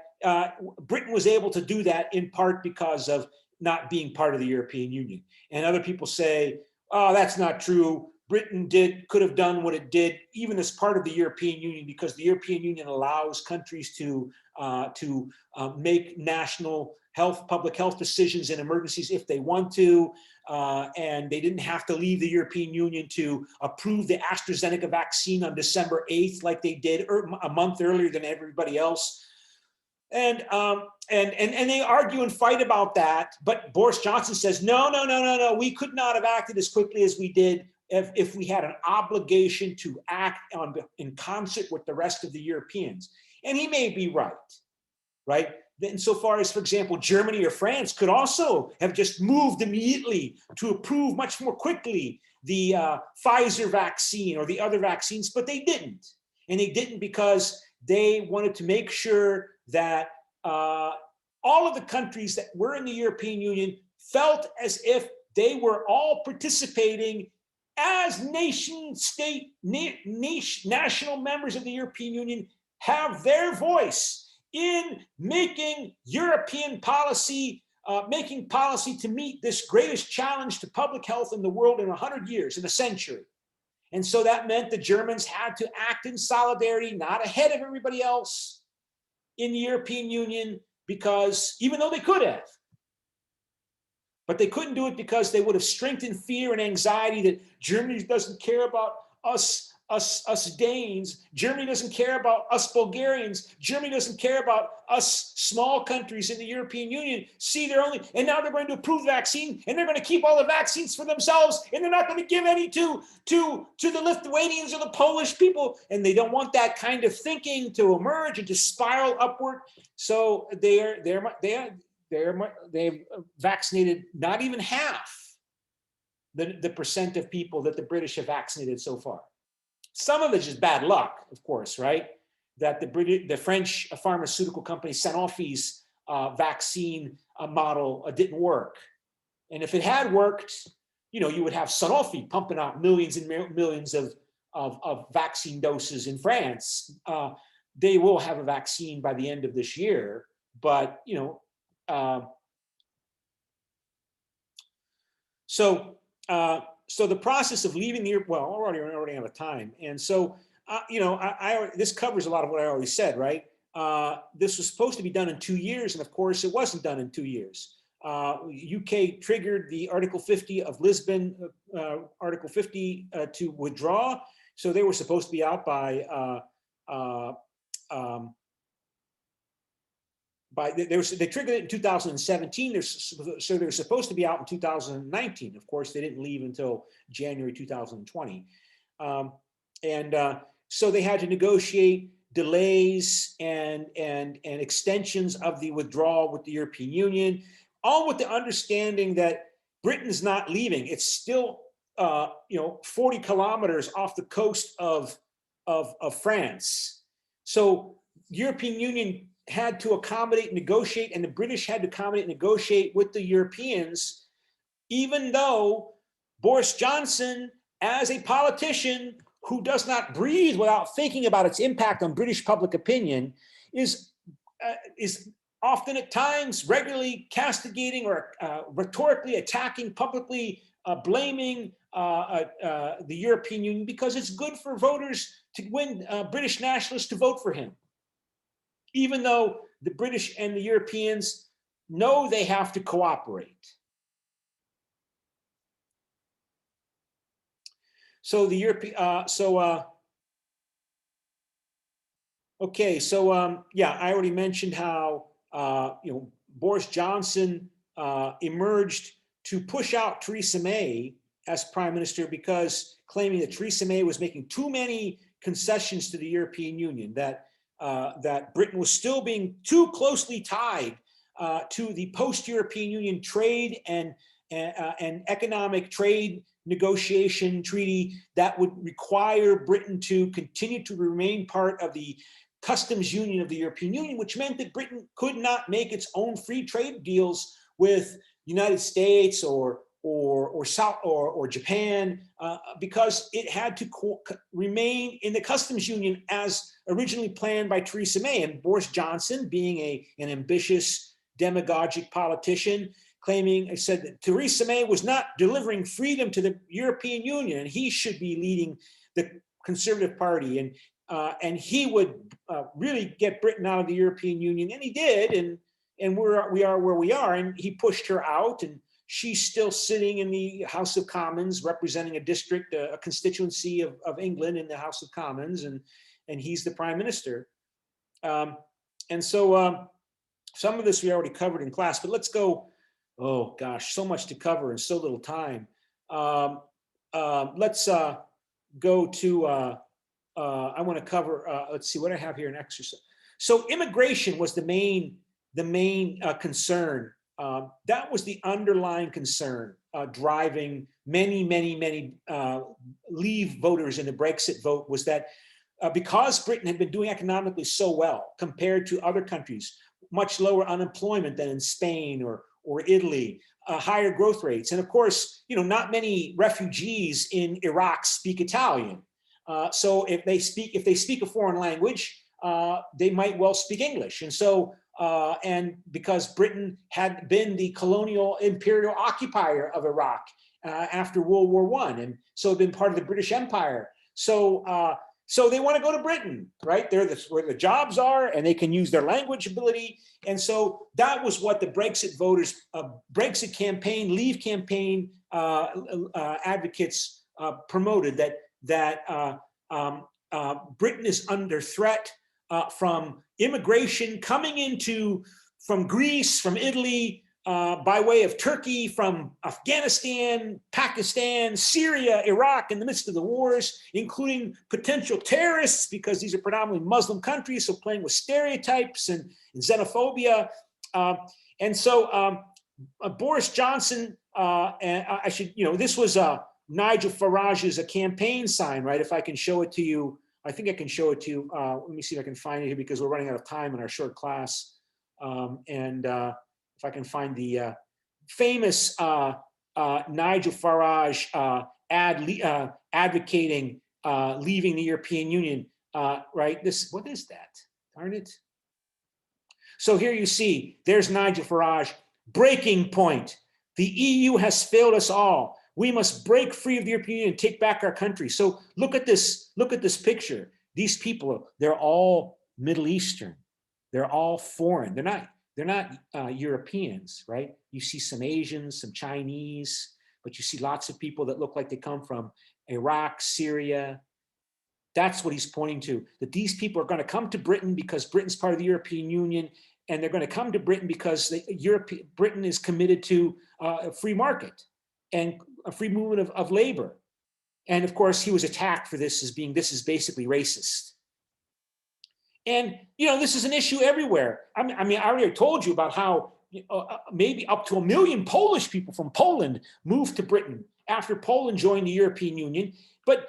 Britain was able to do that in part because of not being part of the European Union. And other people say, oh, that's not true. Britain could have done what it did, even as part of the European Union, because the European Union allows countries to make national public health decisions in emergencies if they want to, and they didn't have to leave the European Union to approve the AstraZeneca vaccine on December 8th, like they did a month earlier than everybody else. And they argue and fight about that, but Boris Johnson says, no, we could not have acted as quickly as we did if we had an obligation to act in concert with the rest of the Europeans. And he may be right? Insofar as, for example, Germany or France could also have just moved immediately to approve much more quickly the Pfizer vaccine or the other vaccines, but they didn't. And they didn't because they wanted to make sure that all of the countries that were in the European Union felt as if they were all participating as national members of the European Union, have their voice in making European policy, making policy to meet this greatest challenge to public health in the world in 100 years, in a century. And so that meant the Germans had to act in solidarity, not ahead of everybody else in the European Union, because even though they could have, But they couldn't do it because they would have strengthened fear and anxiety that Germany doesn't care about us Danes. Germany doesn't care about us Bulgarians. Germany doesn't care about us small countries in the European Union. See, and now they're going to approve the vaccine, and they're going to keep all the vaccines for themselves, and they're not going to give any to the Lithuanians or the Polish people. And they don't want that kind of thinking to emerge and to spiral upward. So they've vaccinated not even half the percent of people that the British have vaccinated so far. Some of it's just bad luck, of course, right? That the French pharmaceutical company Sanofi's vaccine model didn't work. And if it had worked, you would have Sanofi pumping out millions and millions of vaccine doses in France. They will have a vaccine by the end of this year, but so the process of leaving the we're already out of time, and so this covers a lot of what I already said, right? This was supposed to be done in 2 years, and of course, it wasn't done in 2 years. UK triggered the Article 50 of Lisbon, Article 50 to withdraw, so they were supposed to be out by they triggered it in 2017, so they were supposed to be out in 2019. Of course, they didn't leave until January 2020. So they had to negotiate delays and extensions of the withdrawal with the European Union, all with the understanding that Britain's not leaving. It's still 40 kilometers off the coast of France. So the European Union had to accommodate, negotiate, and the British had to accommodate, negotiate with the Europeans, even though Boris Johnson, as a politician who does not breathe without thinking about its impact on British public opinion, is often at times regularly castigating or rhetorically attacking, publicly blaming the European Union because it's good for voters to win British nationalists to vote for him, even though the British and the Europeans know they have to cooperate. So the European, yeah, I already mentioned how Boris Johnson emerged to push out Theresa May as prime minister because claiming that Theresa May was making too many concessions to the European Union, that Britain was still being too closely tied to the post-European Union trade and economic trade negotiation treaty that would require Britain to continue to remain part of the customs union of the European Union, which meant that Britain could not make its own free trade deals with United States or Japan because it had to remain in the customs union as originally planned by Theresa May. And Boris Johnson, being an ambitious demagogic politician, said that Theresa May was not delivering freedom to the European Union, and he should be leading the Conservative Party, and he would really get Britain out of the European Union, and he did, and we are where we are, and he pushed her out, and she's still sitting in the House of Commons, representing a district, a constituency of England in the House of Commons, and he's the prime minister, and so some of this we already covered in class, but let's go. Oh gosh, so much to cover in so little time. Let's go to, I want to cover, let's see what I have here in exercise. So immigration was the main concern. That was the underlying concern driving many Leave voters in the Brexit vote, was that because Britain had been doing economically so well compared to other countries, much lower unemployment than in Spain or Italy, higher growth rates. And of course, not many refugees in Iraq speak Italian. So if they speak a foreign language, they might well speak English. And so, and because Britain had been the colonial imperial occupier of Iraq after World War I, and so had been part of the British Empire. So So they want to go to Britain, right? They're where the jobs are, and they can use their language ability. And so that was what the Brexit voters, Brexit campaign, Leave campaign advocates promoted, that Britain is under threat from immigration coming from Greece, from Italy, by way of Turkey, from Afghanistan, Pakistan, Syria, Iraq, in the midst of the wars, including potential terrorists, because these are predominantly Muslim countries, so playing with stereotypes and xenophobia. And so Boris Johnson, and I should, this was Nigel Farage's a campaign sign, right? If I can show it to you, I think I can show it to you. Let me see if I can find it here, because we're running out of time in our short class. If I can find the famous Nigel Farage advocating leaving the European Union, right? What is that? Darn it. So here you see, there's Nigel Farage, breaking point. The EU has failed us all. We must break free of the European Union and take back our country. So look at this picture. These people, they're all Middle Eastern. They're all foreign. They're not Europeans, right? You see some Asians, some Chinese, but you see lots of people that look like they come from Iraq, Syria. That's what he's pointing to, that these people are going to come to Britain because Britain's part of the European Union, and they're going to come to Britain because Britain is committed to a free market and a free movement of labor. And of course, he was attacked for this as being, this is basically racist. And, this is an issue everywhere. I mean, I already told you about how maybe up to 1 million Polish people from Poland moved to Britain after Poland joined the European Union. But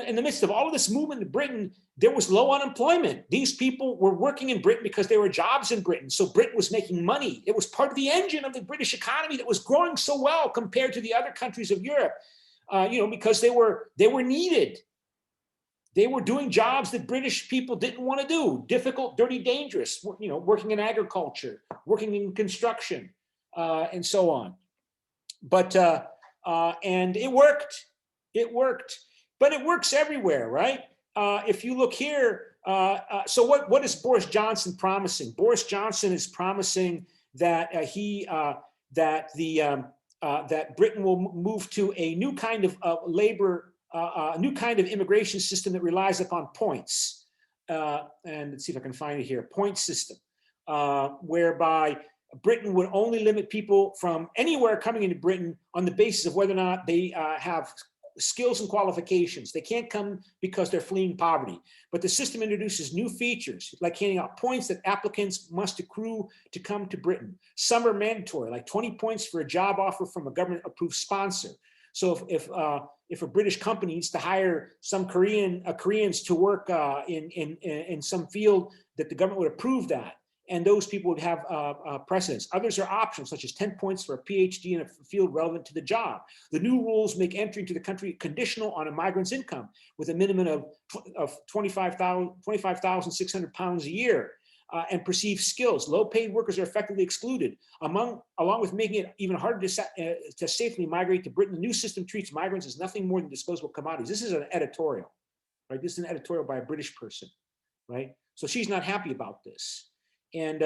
in the midst of all of this movement to Britain, there was low unemployment. These people were working in Britain because there were jobs in Britain. So Britain was making money. It was part of the engine of the British economy that was growing so well compared to the other countries of Europe, because they were needed. They were doing jobs that British people didn't want to do, difficult, dirty, dangerous, working in agriculture, working in construction, and so on. But, and it worked. It worked. But it works everywhere, right? If you look here, so what is Boris Johnson promising? Boris Johnson is promising that that Britain will move to a new kind of labor, a new kind of immigration system that relies upon points. And let's see if I can find it here. Point system, whereby Britain would only limit people from anywhere coming into Britain on the basis of whether or not they have skills and qualifications. They can't come because they're fleeing poverty. But the system introduces new features, like handing out points that applicants must accrue to come to Britain. Some are mandatory, like 20 points for a job offer from a government-approved sponsor. So if a British company needs to hire some Koreans to work in some field, that the government would approve that, and those people would have precedence. Others are optional, such as 10 points for a PhD in a field relevant to the job. The new rules make entry into the country conditional on a migrant's income, with a minimum of 25,600 pounds a year, and perceived skills. Low-paid workers are effectively excluded. Along with making it even harder to safely migrate to Britain, the new system treats migrants as nothing more than disposable commodities. This is an editorial, right? This is an editorial by a British person, right? So she's not happy about this. And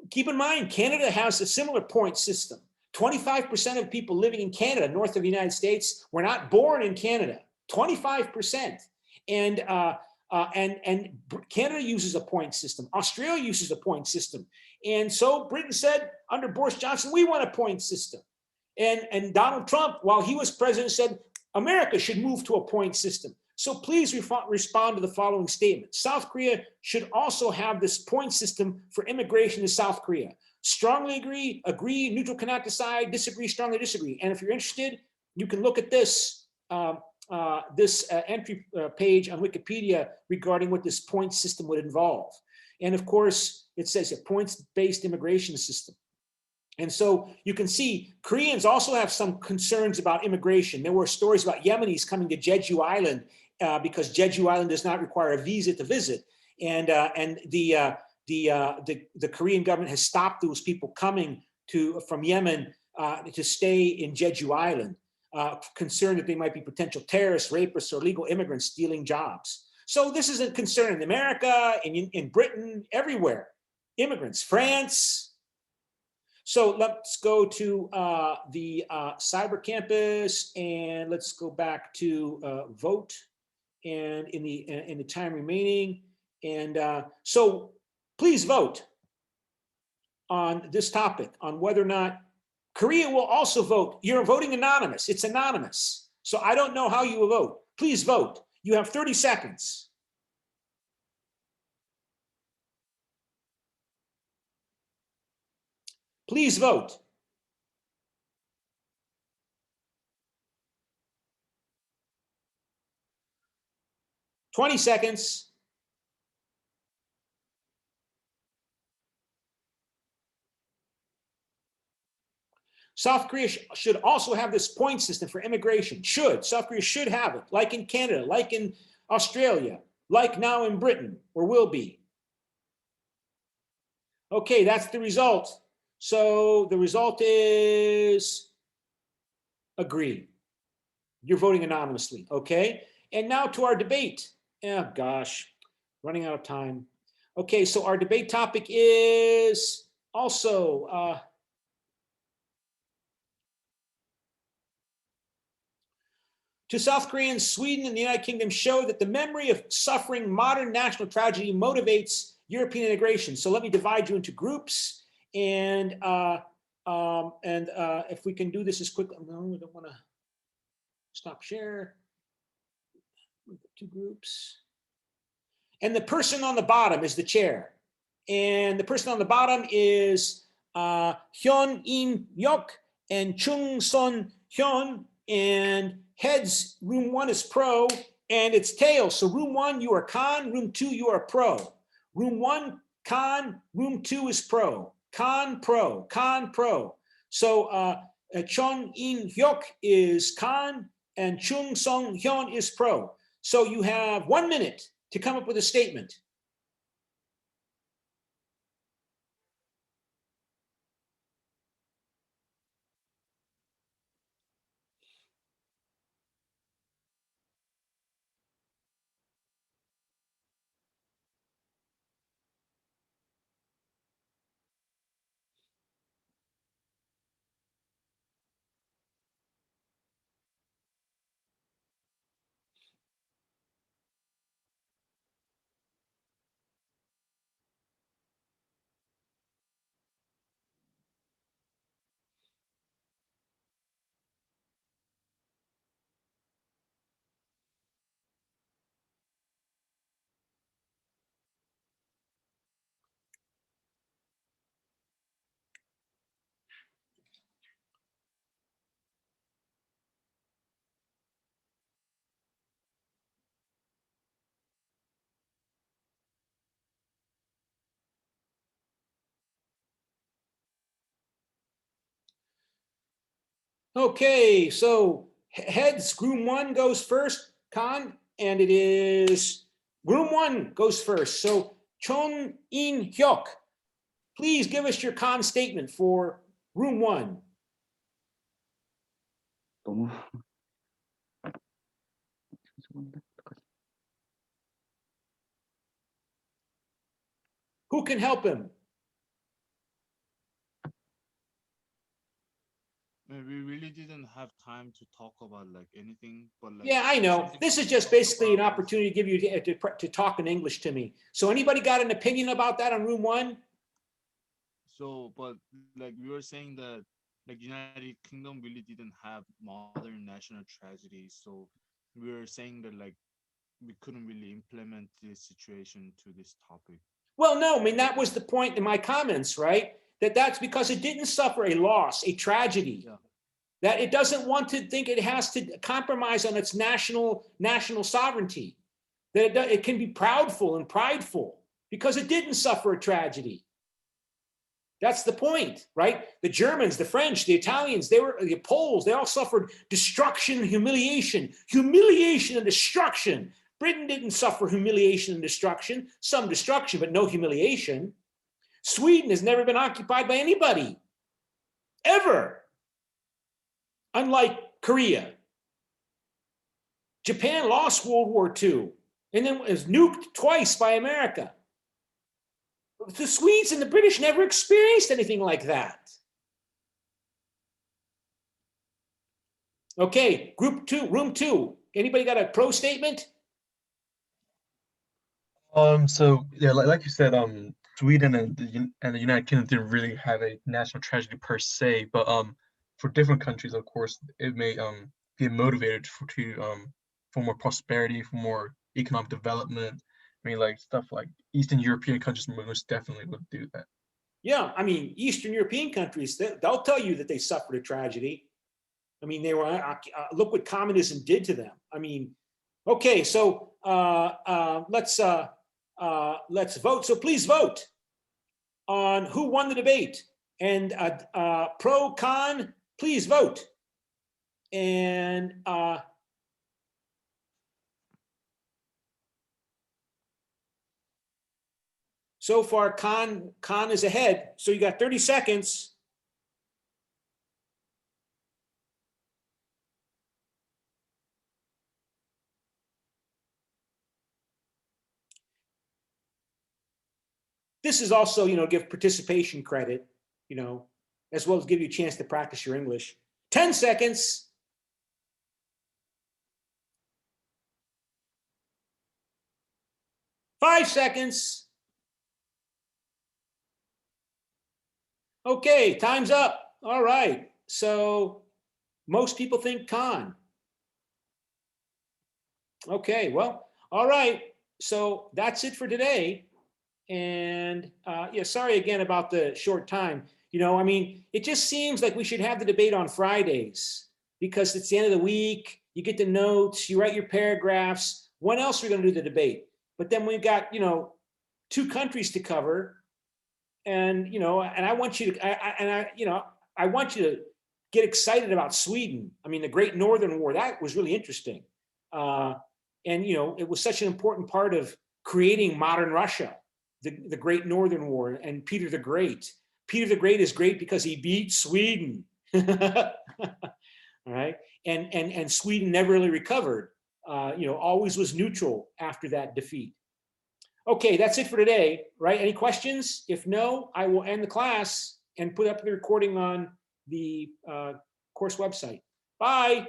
keep in mind, Canada has a similar point system. 25% of people living in Canada, north of the United States, were not born in Canada. 25%. And Canada uses a point system. Australia uses a point system. And so Britain said, under Boris Johnson, we want a point system. And Donald Trump, while he was president, said, America should move to a point system. So please respond to the following statement. South Korea should also have this point system for immigration to South Korea. Strongly agree, neutral cannot decide, disagree, strongly disagree. And if you're interested, you can look at this entry page on Wikipedia regarding what this point system would involve. And of course, it says a points-based immigration system. And so you can see Koreans also have some concerns about immigration. There were stories about Yemenis coming to Jeju Island because Jeju Island does not require a visa to visit. And the Korean government has stopped those people coming from Yemen to stay in Jeju Island. concerned that they might be potential terrorists, rapists, or illegal immigrants stealing jobs. So this is a concern in America, in Britain, everywhere. Immigrants, France. So let's go to the cyber campus, and let's go back to vote, and in the time remaining. And so please vote on this topic, on whether or not Korea will also vote. You're voting anonymous. It's anonymous. So I don't know how you will vote. Please vote. You have 30 seconds. Please vote. Twenty seconds. South Korea should also have this point system for immigration. South Korea should have it, like in Canada, like in Australia, like now in Britain, or will be. Okay, that's the result. So the result is agree. You're voting anonymously, okay? And now to our debate. Oh gosh, running out of time. Okay, so our debate topic is also to South Koreans, Sweden and the United Kingdom show that the memory of suffering modern national tragedy motivates European integration. So let me divide you into groups, and if we can do this as quickly. No, we don't want to stop share. Two groups. And the person on the bottom is the chair. And the person on the bottom is Hyun In Hyuk and Chung Son Hyun. And heads, room 1 is pro, and it's tails. So room 1, you are con. Room 2, you are pro. Room 1, con. Room 2 is pro. Con, pro. Con, pro. So Chung In Hyuk is con, and Chung Song Hyun is pro. So you have 1 minute to come up with a statement. Okay, so heads, room 1 goes first, con, and it is room 1 goes first. So Chung In Hyuk, please give us your con statement for room 1. 너무 Who can help him? We really didn't have time to talk about like anything, but like Yeah, I know. This is just basically an opportunity to give you to talk in English to me. So anybody got an opinion about that on room 1? So, but like we were saying that like United Kingdom really didn't have modern national tragedies, so we were saying that like we couldn't really implement this situation to this topic. Well, no, I mean, that was the point in my comments, right? That's because it didn't suffer a loss, a tragedy. Yeah. That it doesn't want to think it has to compromise on its national sovereignty. That it can be proudful and prideful because it didn't suffer a tragedy. That's the point, right? The Germans, the French, the Italians, the Poles, they all suffered destruction, humiliation and destruction. Britain didn't suffer humiliation and destruction, some destruction, but no humiliation. Sweden has never been occupied by anybody, ever. Unlike Korea. Japan lost World War II and then was nuked twice by America. The Swedes and the British never experienced anything like that. Okay, group two, room two. Anybody got a pro statement? So yeah, like you said, Sweden and the United Kingdom didn't really have a national tragedy per se, but for different countries, of course, it may get motivated for more prosperity, for more economic development. I mean, like stuff like Eastern European countries most definitely would do that. Yeah, I mean, Eastern European countries, they'll tell you that they suffered a tragedy. I mean, they were, look what communism did to them. I mean, okay, so let's vote. So please vote on who won the debate. And pro, con, please vote. And so far, con is ahead. So you got 30 seconds. This is also, give participation credit, as well as give you a chance to practice your English. 10 seconds. 5 seconds. Okay, time's up. All right. So most people think con. Okay, well, all right. So that's it for today. And yeah, sorry again about the short time. I mean, it just seems like we should have the debate on Fridays because it's the end of the week. You get the notes, you write your paragraphs. When else are we going to do the debate? But then we've got, 2 countries to cover. And, and I want you to, I want you to get excited about Sweden. I mean, the Great Northern War, that was really interesting. And, it was such an important part of creating modern Russia. The Great Northern War and Peter the Great. Peter the Great is great because he beat Sweden. All right. And Sweden never really recovered, always was neutral after that defeat. Okay, that's it for today, right? Any questions? If no, I will end the class and put up the recording on the course website. Bye.